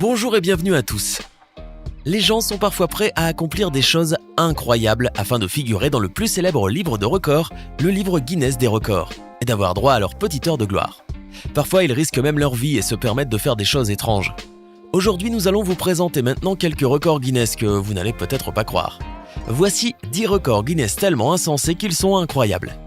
Bonjour et bienvenue à tous. Les gens sont parfois prêts à accomplir des choses incroyables afin de figurer dans le plus célèbre livre de records, le livre Guinness des records, et d'avoir droit à leur petite heure de gloire. Parfois, ils risquent même leur vie et se permettent de faire des choses étranges. Aujourd'hui, nous allons vous présenter maintenant quelques records Guinness que vous n'allez peut-être pas croire. Voici 10 records Guinness tellement insensés qu'ils sont incroyables.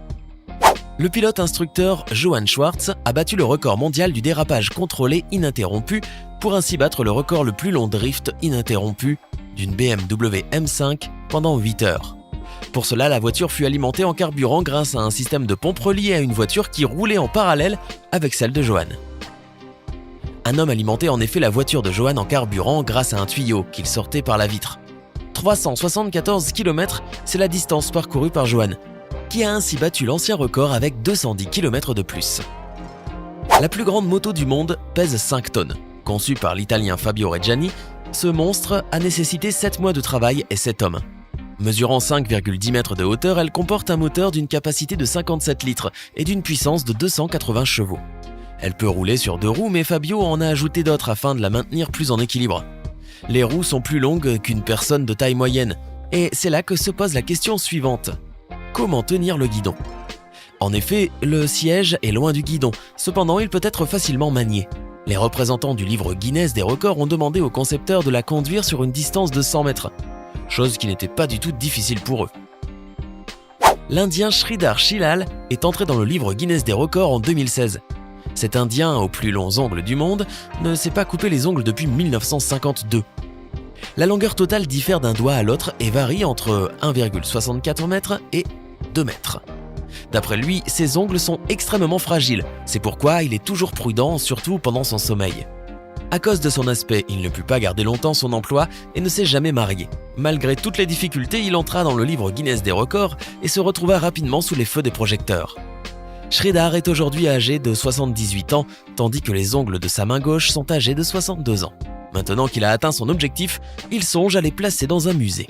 Le pilote instructeur Johann Schwartz a battu le record mondial du dérapage contrôlé ininterrompu pour ainsi battre le record le plus long drift ininterrompu d'une BMW M5 pendant 8 heures. Pour cela, la voiture fut alimentée en carburant grâce à un système de pompe relié à une voiture qui roulait en parallèle avec celle de Johann. Un homme alimentait en effet la voiture de Johann en carburant grâce à un tuyau qu'il sortait par la vitre. 374 km, c'est la distance parcourue par Johann, qui a ainsi battu l'ancien record avec 210 km de plus. La plus grande moto du monde pèse 5 tonnes. Conçue par l'italien Fabio Reggiani, ce monstre a nécessité 7 mois de travail et 7 hommes. Mesurant 5,10 mètres de hauteur, elle comporte un moteur d'une capacité de 57 litres et d'une puissance de 280 chevaux. Elle peut rouler sur 2 roues, mais Fabio en a ajouté d'autres afin de la maintenir plus en équilibre. Les roues sont plus longues qu'une personne de taille moyenne, et c'est là que se pose la question suivante. Comment tenir le guidon ? En effet, le siège est loin du guidon, cependant il peut être facilement manié. Les représentants du livre Guinness des records ont demandé au concepteur de la conduire sur une distance de 100 mètres, chose qui n'était pas du tout difficile pour eux. L'Indien Sridhar Shilal est entré dans le livre Guinness des records en 2016. Cet Indien, aux plus longs ongles du monde, ne s'est pas coupé les ongles depuis 1952. La longueur totale diffère d'un doigt à l'autre et varie entre 1,64 mètres et 2 mètres. D'après lui, ses ongles sont extrêmement fragiles, c'est pourquoi il est toujours prudent, surtout pendant son sommeil. À cause de son aspect, il ne put pas garder longtemps son emploi et ne s'est jamais marié. Malgré toutes les difficultés, il entra dans le livre Guinness des records et se retrouva rapidement sous les feux des projecteurs. Sridhar est aujourd'hui âgé de 78 ans, tandis que les ongles de sa main gauche sont âgés de 62 ans. Maintenant qu'il a atteint son objectif, il songe à les placer dans un musée.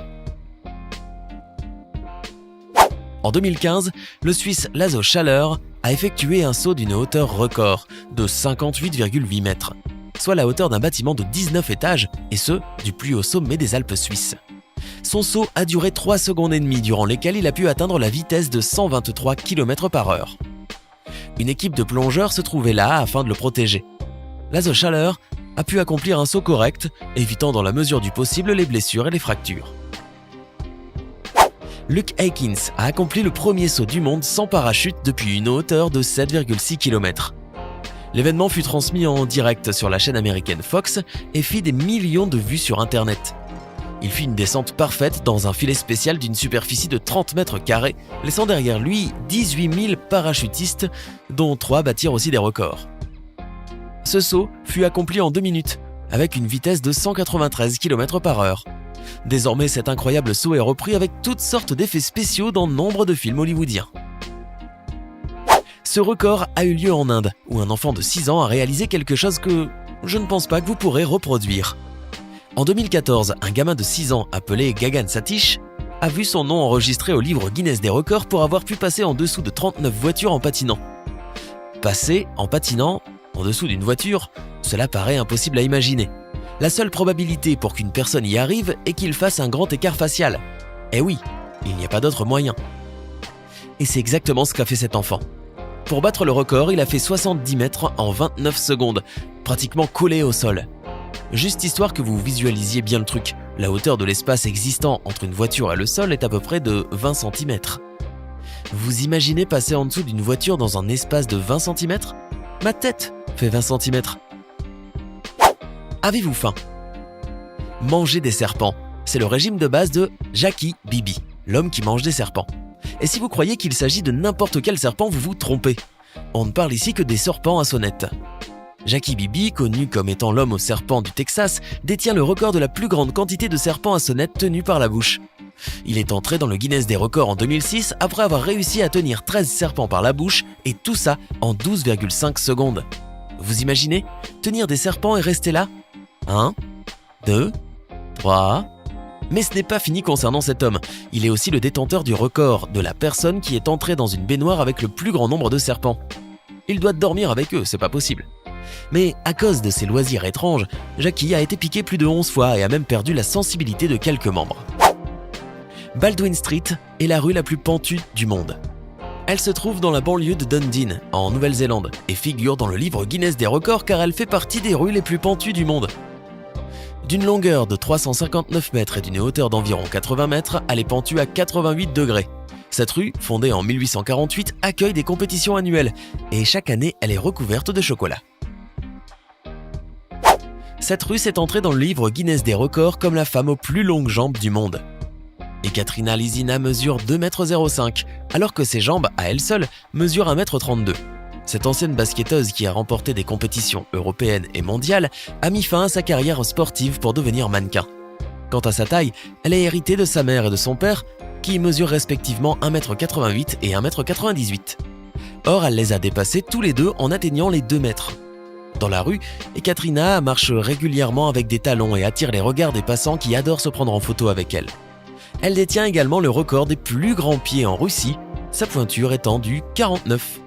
En 2015, le Suisse Lazo Schaller a effectué un saut d'une hauteur record de 58,8 mètres, soit la hauteur d'un bâtiment de 19 étages, et ce, du plus haut sommet des Alpes suisses. Son saut a duré 3 secondes et demie, durant lesquelles il a pu atteindre la vitesse de 123 km/h. Une équipe de plongeurs se trouvait là afin de le protéger. Lazo Schaller a pu accomplir un saut correct, évitant dans la mesure du possible les blessures et les fractures. Luke Aikins a accompli le premier saut du monde sans parachute depuis une hauteur de 7,6 km. L'événement fut transmis en direct sur la chaîne américaine Fox et fit des millions de vues sur Internet. Il fit une descente parfaite dans un filet spécial d'une superficie de 30 mètres carrés, laissant derrière lui 18 000 parachutistes, dont 3 battirent aussi des records. Ce saut fut accompli en 2 minutes, avec une vitesse de 193 km/h. Désormais, cet incroyable saut est repris avec toutes sortes d'effets spéciaux dans nombre de films hollywoodiens. Ce record a eu lieu en Inde, où un enfant de 6 ans a réalisé quelque chose que je ne pense pas que vous pourrez reproduire. En 2014, un gamin de 6 ans appelé Gagan Satish a vu son nom enregistré au livre Guinness des records pour avoir pu passer en dessous de 39 voitures en patinant. Passer en patinant en dessous d'une voiture, cela paraît impossible à imaginer. La seule probabilité pour qu'une personne y arrive est qu'il fasse un grand écart facial. Eh oui, il n'y a pas d'autre moyen. Et c'est exactement ce qu'a fait cet enfant. Pour battre le record, il a fait 70 mètres en 29 secondes, pratiquement collé au sol. Juste histoire que vous visualisiez bien le truc, la hauteur de l'espace existant entre une voiture et le sol est à peu près de 20 cm. Vous imaginez passer en dessous d'une voiture dans un espace de 20 cm ? Ma tête fait 20 cm. Avez-vous faim ? Manger des serpents, c'est le régime de base de Jackie Bibi, l'homme qui mange des serpents. Et si vous croyez qu'il s'agit de n'importe quel serpent, vous vous trompez. On ne parle ici que des serpents à sonnette. Jackie Bibi, connu comme étant l'homme aux serpents du Texas, détient le record de la plus grande quantité de serpents à sonnette tenus par la bouche. Il est entré dans le Guinness des records en 2006 après avoir réussi à tenir 13 serpents par la bouche, et tout ça en 12,5 secondes. Vous imaginez ? Tenir des serpents et rester là ? 1, 2, 3... Mais ce n'est pas fini concernant cet homme. Il est aussi le détenteur du record de la personne qui est entrée dans une baignoire avec le plus grand nombre de serpents. Il doit dormir avec eux, c'est pas possible. Mais à cause de ses loisirs étranges, Jackie a été piqué plus de 11 fois et a même perdu la sensibilité de quelques membres. Baldwin Street est la rue la plus pentue du monde. Elle se trouve dans la banlieue de Dunedin, en Nouvelle-Zélande, et figure dans le livre Guinness des records car elle fait partie des rues les plus pentues du monde. D'une longueur de 359 mètres et d'une hauteur d'environ 80 mètres, elle est pentue à 88 degrés. Cette rue, fondée en 1848, accueille des compétitions annuelles et chaque année, elle est recouverte de chocolat. Cette rue s'est entrée dans le livre Guinness des records comme la femme aux plus longues jambes du monde. Ekaterina Lizina mesure 2,05 m, alors que ses jambes, à elle seule, mesurent 1,32 m. Cette ancienne basketteuse qui a remporté des compétitions européennes et mondiales a mis fin à sa carrière sportive pour devenir mannequin. Quant à sa taille, elle a hérité de sa mère et de son père, qui mesurent respectivement 1,88 m et 1,98 m. Or, elle les a dépassés tous les deux en atteignant les 2 mètres. Dans la rue, Ekaterina marche régulièrement avec des talons et attire les regards des passants qui adorent se prendre en photo avec elle. Elle détient également le record des plus grands pieds en Russie, sa pointure étant du 49.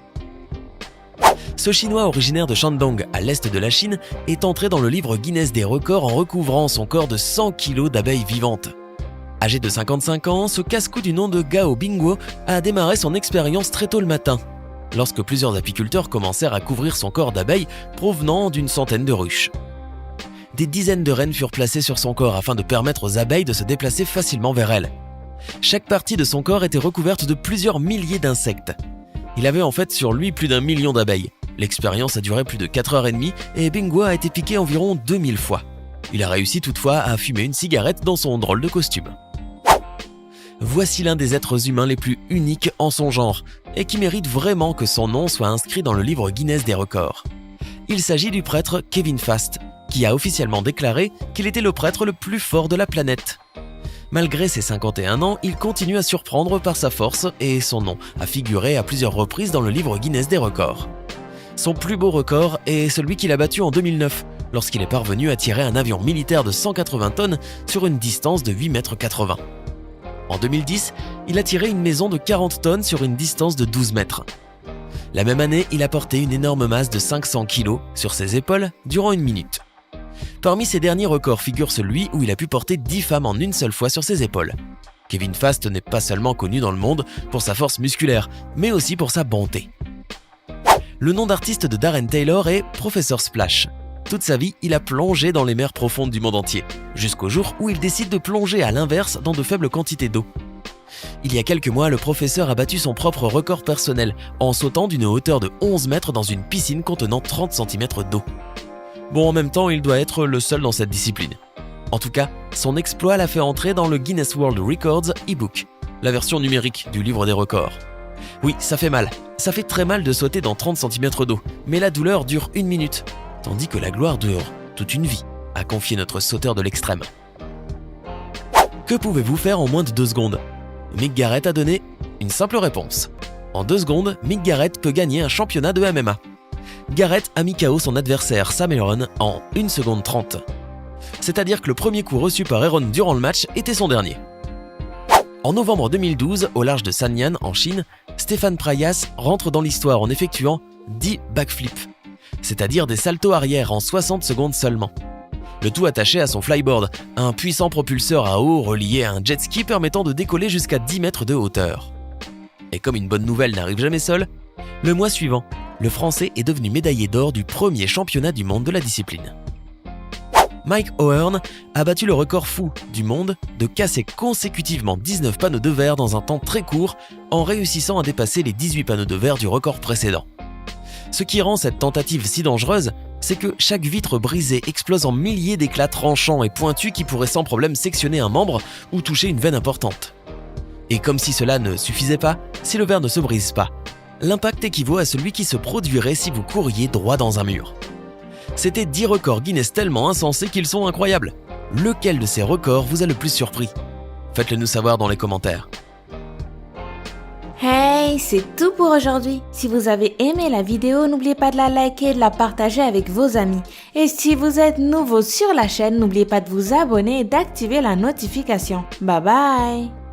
Ce Chinois originaire de Shandong, à l'est de la Chine, est entré dans le livre Guinness des records en recouvrant son corps de 100 kg d'abeilles vivantes. Âgé de 55 ans, ce casse-cou du nom de Gao Bingguo a démarré son expérience très tôt le matin, lorsque plusieurs apiculteurs commencèrent à couvrir son corps d'abeilles provenant d'une centaine de ruches. Des dizaines de rennes furent placées sur son corps afin de permettre aux abeilles de se déplacer facilement vers elle. Chaque partie de son corps était recouverte de plusieurs milliers d'insectes. Il avait en fait sur lui plus d'1 million d'abeilles. L'expérience a duré plus de 4h30 et Bingguo a été piqué environ 2000 fois. Il a réussi toutefois à fumer une cigarette dans son drôle de costume. Voici l'un des êtres humains les plus uniques en son genre et qui mérite vraiment que son nom soit inscrit dans le livre Guinness des records. Il s'agit du prêtre Kevin Fast, qui a officiellement déclaré qu'il était le prêtre le plus fort de la planète. Malgré ses 51 ans, il continue à surprendre par sa force et son nom a figuré à plusieurs reprises dans le livre Guinness des records. Son plus beau record est celui qu'il a battu en 2009, lorsqu'il est parvenu à tirer un avion militaire de 180 tonnes sur une distance de 8,80 m. En 2010, il a tiré une maison de 40 tonnes sur une distance de 12 mètres. La même année, il a porté une énorme masse de 500 kg sur ses épaules durant 1 minute. Parmi ses derniers records figure celui où il a pu porter 10 femmes en une seule fois sur ses épaules. Kevin Fast n'est pas seulement connu dans le monde pour sa force musculaire, mais aussi pour sa bonté. Le nom d'artiste de Darren Taylor est Professor Splash. Toute sa vie, il a plongé dans les mers profondes du monde entier, jusqu'au jour où il décide de plonger à l'inverse dans de faibles quantités d'eau. Il y a quelques mois, le professeur a battu son propre record personnel en sautant d'une hauteur de 11 mètres dans une piscine contenant 30 cm d'eau. Bon, en même temps, il doit être le seul dans cette discipline. En tout cas, son exploit l'a fait entrer dans le Guinness World Records e-book, la version numérique du livre des records. Oui, ça fait mal. Ça fait très mal de sauter dans 30 cm d'eau, mais la douleur dure 1 minute, tandis que la gloire dure toute une vie, a confié notre sauteur de l'extrême. Que pouvez-vous faire en moins de 2 secondes ? Mick Garrett a donné une simple réponse. En 2 secondes, Mick Garrett peut gagner un championnat de MMA. Garrett a mis KO son adversaire Sam Heron en 1 seconde 30. C'est-à-dire que le premier coup reçu par Heron durant le match était son dernier. En novembre 2012, au large de Sanyan, en Chine, Stéphane Prayas rentre dans l'histoire en effectuant 10 backflips, c'est-à-dire des saltos arrière en 60 secondes seulement. Le tout attaché à son flyboard, un puissant propulseur à eau relié à un jet ski permettant de décoller jusqu'à 10 mètres de hauteur. Et comme une bonne nouvelle n'arrive jamais seule, le mois suivant, le Français est devenu médaillé d'or du premier championnat du monde de la discipline. Mike O'Hearn a battu le record fou du monde de casser consécutivement 19 panneaux de verre dans un temps très court en réussissant à dépasser les 18 panneaux de verre du record précédent. Ce qui rend cette tentative si dangereuse, c'est que chaque vitre brisée explose en milliers d'éclats tranchants et pointus qui pourraient sans problème sectionner un membre ou toucher une veine importante. Et comme si cela ne suffisait pas, si le verre ne se brise pas, l'impact équivaut à celui qui se produirait si vous couriez droit dans un mur. C'était 10 records Guinness tellement insensés qu'ils sont incroyables. Lequel de ces records vous a le plus surpris ? Faites-le nous savoir dans les commentaires. Hey, c'est tout pour aujourd'hui. Si vous avez aimé la vidéo, n'oubliez pas de la liker et de la partager avec vos amis. Et si vous êtes nouveau sur la chaîne, n'oubliez pas de vous abonner et d'activer la notification. Bye bye!